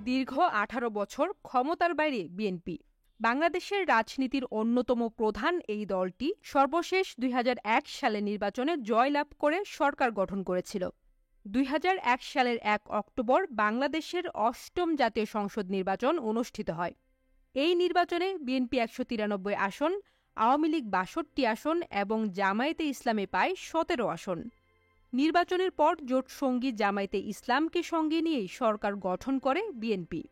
দীর্ঘ 18 বছর ক্ষমতার বাইরে বিএনপি। বাংলাদেশের রাজনীতির অন্যতম প্রধান এই দলটি সর্বশেষ 2001 সালে নির্বাচনে জয়লাভ করে সরকার গঠন করেছিল। 2001 সালের 1 অক্টোবর বাংলাদেশের 8ম জাতীয় সংসদ নির্বাচন অনুষ্ঠিত হয়। এই নির্বাচনে বিএনপি 193 আসন, আওয়ামী লীগ 62 আসন এবং জামায়াতে ইসলামে পায় 17 আসন। নির্বাচনের পর জোটসঙ্গী জামায়াতে ইসলামকে সঙ্গে নিয়েই সরকার গঠন করে বিএনপি।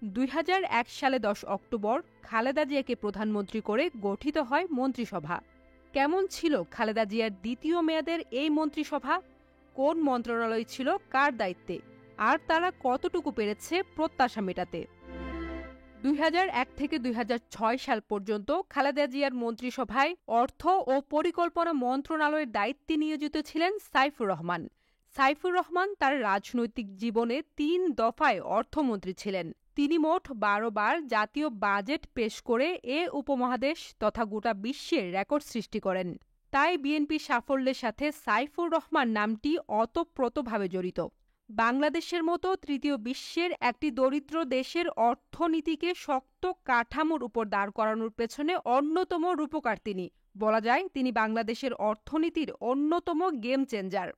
2001 সালে 10 অক্টোবর খালেদা জিয়াকে প্রধানমন্ত্রী করে গঠিত হয় মন্ত্রিসভা। কেমন ছিল খালেদা জিয়ার দ্বিতীয় মেয়াদের এই মন্ত্রিসভা? কোন মন্ত্রণালয় ছিল কার দায়িত্বে? আর তারা কতটুকু পেরেছে প্রত্যাশা মেটাতে? 2001 থেকে 2006 সাল পর্যন্ত খালেদা জিয়ার মন্ত্রিসভায় অর্থ ও পরিকল্পনা মন্ত্রণালয়ের দায়িত্বে নিয়োজিত ছিলেন সাইফুর রহমান। সাইফুর রহমান তার রাজনৈতিক জীবনে 3 দফায় অর্থমন্ত্রী ছিলেন। তিনি মোট 12 বার জাতীয় বাজেট পেশ করে এ উপমহাদেশ তথা গোটা বিশ্বের রেকর্ড সৃষ্টি করেন। তাই বিএনপির সাফল্যের সাথে সাইফুর রহমান নামটি ওতপ্রোতভাবে জড়িত। বাংলাদেশের মতো তৃতীয় বিশ্বের একটি দরিদ্র দেশের অর্থনীতিকে শক্ত কাঠামোর উপর দাঁড় করানোর পেছনে অন্যতম রূপকার তিনি। বলা যায় তিনি বাংলাদেশের অর্থনীতির অন্যতম গেম চেঞ্জার।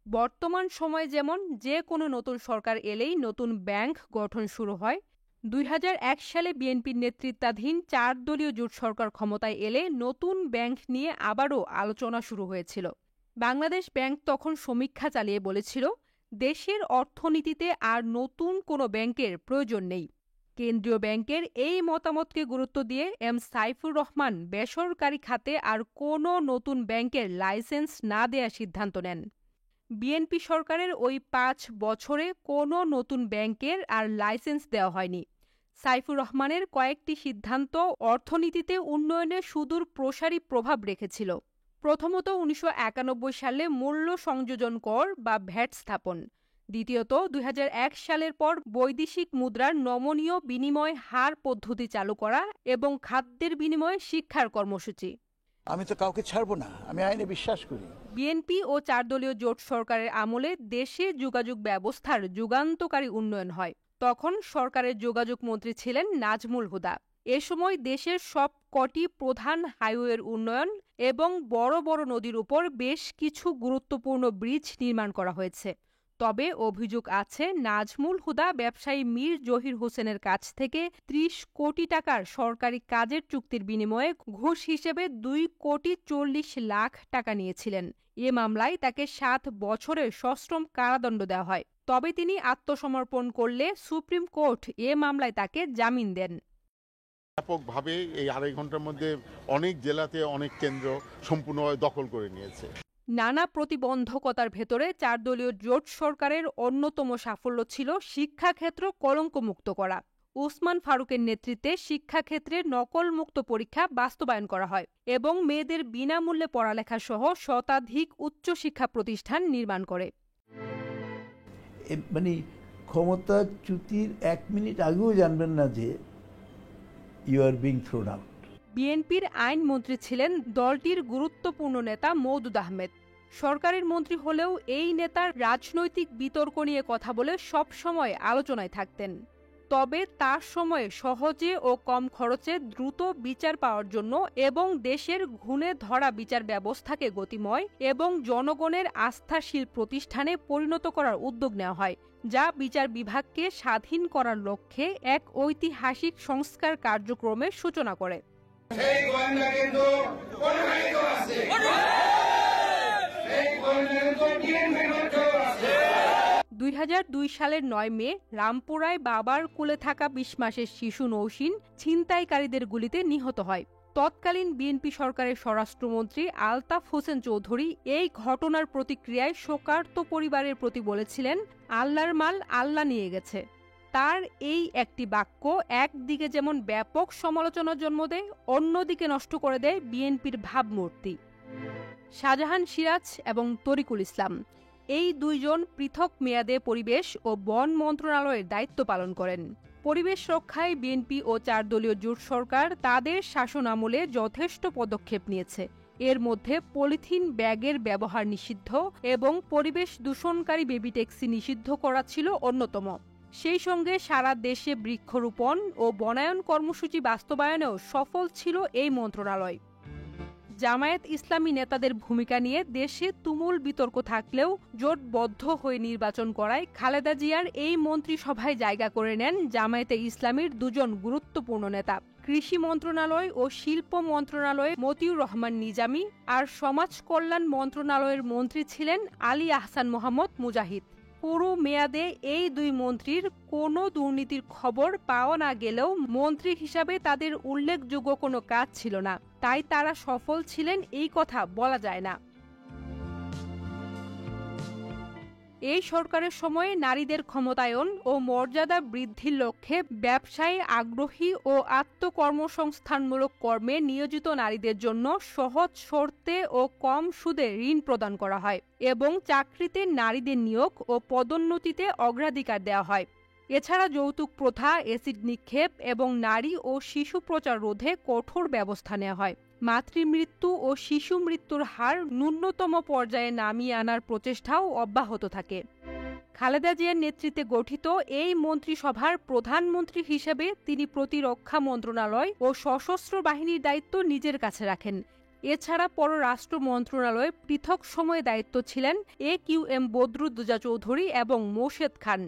বর্তমান সময়ে যেমন যে কোনো নতুন সরকার এলেই নতুন ব্যাংক গঠন শুরু হয়, 2001 সালে বিএনপির নেতৃত্বাধীন 4 দলীয় জোট সরকার ক্ষমতায় এলে নতুন ব্যাংক নিয়ে আবারও আলোচনা শুরু হয়েছিল। বাংলাদেশ ব্যাংক তখন সমীক্ষা চালিয়ে বলেছিল, দেশের অর্থনীতিতে আর নতুন কোনো ব্যাংকের প্রয়োজন নেই। কেন্দ্রীয় ব্যাংকের এই মতামতকে গুরুত্ব দিয়ে সাইফুর রহমান বেসরকারি খাতে আর কোনো নতুন ব্যাংকের লাইসেন্স না দেওয়ার সিদ্ধান্ত নেন। বিএনপি সরকারের ওই 5 বছরে কোনো নতুন ব্যাংকের আর লাইসেন্স দেওয়া হয়নি। সাইফুর রহমানের কয়েকটি সিদ্ধান্ত অর্থনীতিতে উন্নয়নে সুদূর প্রসারী প্রভাব রেখেছিল। প্রথমত 1991 সালে মূল্য সংযোজন কর বা ভ্যাট স্থাপন। দ্বিতীয়ত 2001 সালের পর বৈদেশিক মুদ্রার নমনীয় বিনিময় হার পদ্ধতি চালু করা এবং খাদ্যের বিনিময়ে শিক্ষার কর্মসূচি। আমি তো কাউকে ছাড়বো না, আমি আইনে বিশ্বাস করি। বিএনপি ও 4 দলীয় জোট সরকারের আমলে দেশে যোগাযোগ ব্যবস্থার যুগান্তকারী উন্নয়ন হয়। তখন সরকারের যোগাযোগ মন্ত্রী ছিলেন নাজমুল হুদা। এ সময় দেশের সব কটি প্রধান হাইওয়ের উন্নয়ন এবং বড় বড় নদীর উপর বেশ কিছু গুরুত্বপূর্ণ ব্রিজ নির্মাণ করা হয়েছে। তবে অভিযোগ আছে নাজমুল হুদা ব্যবসায়ী মীর জহির হোসেনের কাছ থেকে 30 কোটি টাকার সরকারি কাজের চুক্তির বিনিময়ে ঘুষ হিসেবে 2 কোটি 40 লাখ টাকা নিয়েছিলেন। এ মামলায় তাকে 7 বছরের সশ্রম কারাদণ্ড দেওয়া হয়। তবে তিনি আত্মসমর্পণ করলে সুপ্রিম কোর্ট এ মামলায় তাকে জামিন দেন। ব্যাপকভাবে এই 2.5 ঘন্টার মধ্যে অনেক জেলাতে অনেক কেন্দ্র সম্পূর্ণভাবে দখল করে নিয়েছে। নানা প্রতিবন্ধকতার ভেতরে 4 দলীয় জোট সরকারের অন্যতম সাফল্য ছিল শিক্ষাক্ষেত্র কলঙ্কমুক্ত করা। ওসমান ফারুকের নেতৃত্বে শিক্ষাক্ষেত্রে নকলমুক্ত পরীক্ষা বাস্তবায়ন করা হয় এবং মেয়েদের বিনামূল্যে পড়ালেখা সহ শতাধিক উচ্চশিক্ষা প্রতিষ্ঠান নির্মাণ করে। মানে ক্ষমতাচ্যুতির 1 মিনিট আগেও জানবেন না যে you are being thrown out. বিএনপির আইনমন্ত্রী ছিলেন দলটির গুরুত্বপূর্ণ নেতা মওদুদ আহমেদ। সরকারের মন্ত্রী হলেও এই নেতার রাজনৈতিক বিতর্ক নিয়ে কথা বলে সব সময় আলোচনায় থাকতেন। তবে তার সময়ে সহজে ও কম খরচে দ্রুত বিচার পাওয়ার জন্য এবং দেশের ঘুণে ধরা বিচার ব্যবস্থাকে গতিময় এবং জনগণের আস্থাশীল প্রতিষ্ঠানে পরিণত করার উদ্যোগ নেওয়া হয়, যা বিচার বিভাগকে স্বাধীন করার লক্ষ্যে এক ঐতিহাসিক সংস্কার কার্যক্রমের সূচনা করে। 2002 সালের 9 মে রামপুরায় বাবার কোলে থাকা 20 মাসের শিশু নৌসিন ছিনতাইকারীদের গুলিতে নিহত হয়। তৎকালীন বিএনপি সরকারের স্বরাষ্ট্রমন্ত্রী আলতাফ হোসেন চৌধুরী এই ঘটনার প্রতিক্রিয়ায় শোকার্ত পরিবারের প্রতি বলেছিলেন, আল্লাহর মাল আল্লাহ নিয়ে গেছে। তার এই একটি বাক্য একদিকে যেমন ব্যাপক সমালোচনার জন্ম দেয়, অন্যদিকে নষ্ট করে দেয় বিএনপির ভাবমূর্তি। শাহজাহান সিরাজ এবং তরিকুল ইসলাম এই 2 জন পৃথক মেয়াদে পরিবেশ ও বন মন্ত্রণালয়ের দায়িত্ব পালন করেন। পরিবেশ রক্ষায় বিএনপি ও 4 দলীয় জোট সরকার তাদের শাসন আমলে যথেষ্ট পদক্ষেপ নিয়েছে। এর মধ্যে পলিথিন ব্যাগের ব্যবহার নিষিদ্ধ এবং পরিবেশ দূষণকারী বেবি ট্যাক্সি নিষিদ্ধ করা ছিল অন্যতম। সেই সঙ্গে সারা দেশে বৃক্ষরোপণ ও বনায়ন কর্মসূচি বাস্তবায়নেও সফল ছিল এই মন্ত্রণালয়। জামায়াত ইসলামী নেতাদের ভূমিকা নিয়ে দেশে তুমুল বিতর্ক থাকলেও জোটবদ্ধ হয়ে নির্বাচন করায় খালেদা জিয়ার এই মন্ত্রিসভায় জায়গা করে নেন জামায়াতে ইসলামীর দুজন গুরুত্বপূর্ণ নেতা। কৃষি মন্ত্রণালয় ও শিল্প মন্ত্রণালয়ে মতিউর রহমান নিজামী আর সমাজ কল্যাণ মন্ত্রণালয়ের মন্ত্রী ছিলেন আলী আহসান মোহাম্মদ মুজাহিদ। পুরো মেয়াদে এই দুই মন্ত্রীর কোনো দুর্নীতির খবর পাওয়া না গেলেও মন্ত্রী হিসাবে তাদের উল্লেখযোগ্য কোনো কাজ ছিল না, তাই তারা সফল ছিলেন এই কথা বলা যায় না। এই সরকারের সময়ে নারীদের ক্ষমতায়ন ও মর্যাদা বৃদ্ধির লক্ষ্যে ব্যবসায় আগ্রহী ও আত্মকর্মসংস্থানমূলক কর্মে নিয়োজিত নারীদের জন্য সহজ শর্তে ও কম সুদে ঋণ প্রদান করা হয় এবং চাকরিতে নারীদের নিয়োগ ও পদোন্নতিতে অগ্রাধিকার দেওয়া হয়। এছাড়া যৌতুক প্রথা, এসিড নিক্ষেপ এবং নারী ও শিশু প্রচার রোধে কঠোর ব্যবস্থা নেওয়া হয়। মাতৃমৃত্যু ও শিশু মৃত্যুর হার ন্যূনতম পর্যায়ে নামিয়ে আনার প্রচেষ্টাও অব্যাহত থাকে। খালেদা জিয়ার নেতৃত্বে গঠিত এই মন্ত্রিসভার প্রধানমন্ত্রী হিসেবে তিনি প্রতিরক্ষা মন্ত্রণালয় ও সশস্ত্র বাহিনীর দায়িত্ব নিজের কাছে রাখেন। এছাড়া পররাষ্ট্র মন্ত্রণালয়ে পৃথক সময়ে দায়িত্ব ছিলেন AQM বদরুদ্দোজা চৌধুরী এবং মোর্শেদ খান।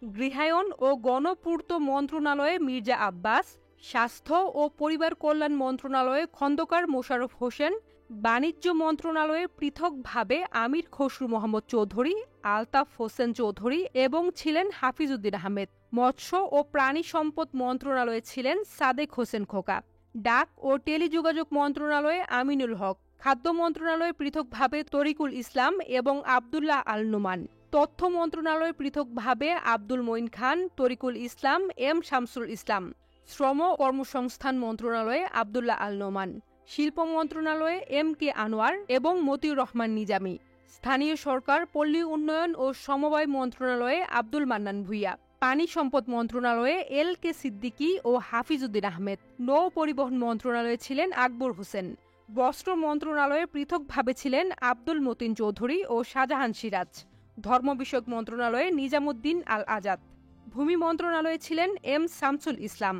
গৃহায়ন ও গণপূর্ত মন্ত্রণালয়ে মির্জা আব্বাস, স্বাস্থ্য ও পরিবার কল্যাণ মন্ত্রণালয়ে খন্দকার মোশাররফ হোসেন, বাণিজ্য মন্ত্রণালয়ে পৃথকভাবে আমির খসরু মোহাম্মদ চৌধুরী, আলতাফ হোসেন চৌধুরী এবং ছিলেন হাফিজউদ্দিন আহমেদ। মৎস্য ও প্রাণী সম্পদ মন্ত্রণালয়ে ছিলেন সাদেক হোসেন খোকা। ডাক ও টেলিযোগাযোগ মন্ত্রণালয়ে আমিনুল হক। খাদ্য মন্ত্রণালয়ে পৃথকভাবে তরিকুল ইসলাম এবং আবদুল্লাহ আল নোমান। তথ্য মন্ত্রণালয়ে পৃথকভাবে আব্দুল মঈন খান, তরিকুল ইসলাম, M শামসুল ইসলাম। শ্রম কর্মসংস্থান মন্ত্রণালয়ে আবদুল্লাহ আল নোমান। শিল্প মন্ত্রণালয়ে MK আনোয়ার এবং মতিউর রহমান নিজামী। স্থানীয় সরকার, পল্লী উন্নয়ন ও সমবায় মন্ত্রণালয়ে আব্দুল মান্নান ভূঁইয়া। পানি সম্পদ মন্ত্রণালয়ে LK সিদ্দিকী ও হাফিজউদ্দিন আহমেদ। নৌ পরিবহন মন্ত্রণালয়ে ছিলেন আকবর হোসেন। বস্ত্র মন্ত্রণালয়ে পৃথকভাবে ছিলেন আব্দুল মতিন চৌধুরী ও শাহজাহান সিরাজ। ধর্ম বিষয়ক মন্ত্রণালয়ে নিজামুদ্দিন আল আজাদ। ভূমি মন্ত্রণালয়ে ছিলেন M শামসুল ইসলাম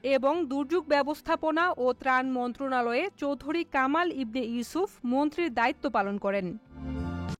এবং দুর্যোগ ব্যবস্থাপনা ও ত্রাণ মন্ত্রণালয়ে চৌধুরী কামাল ইবনে ইউসুফ মন্ত্রীর দায়িত্ব পালন করেন।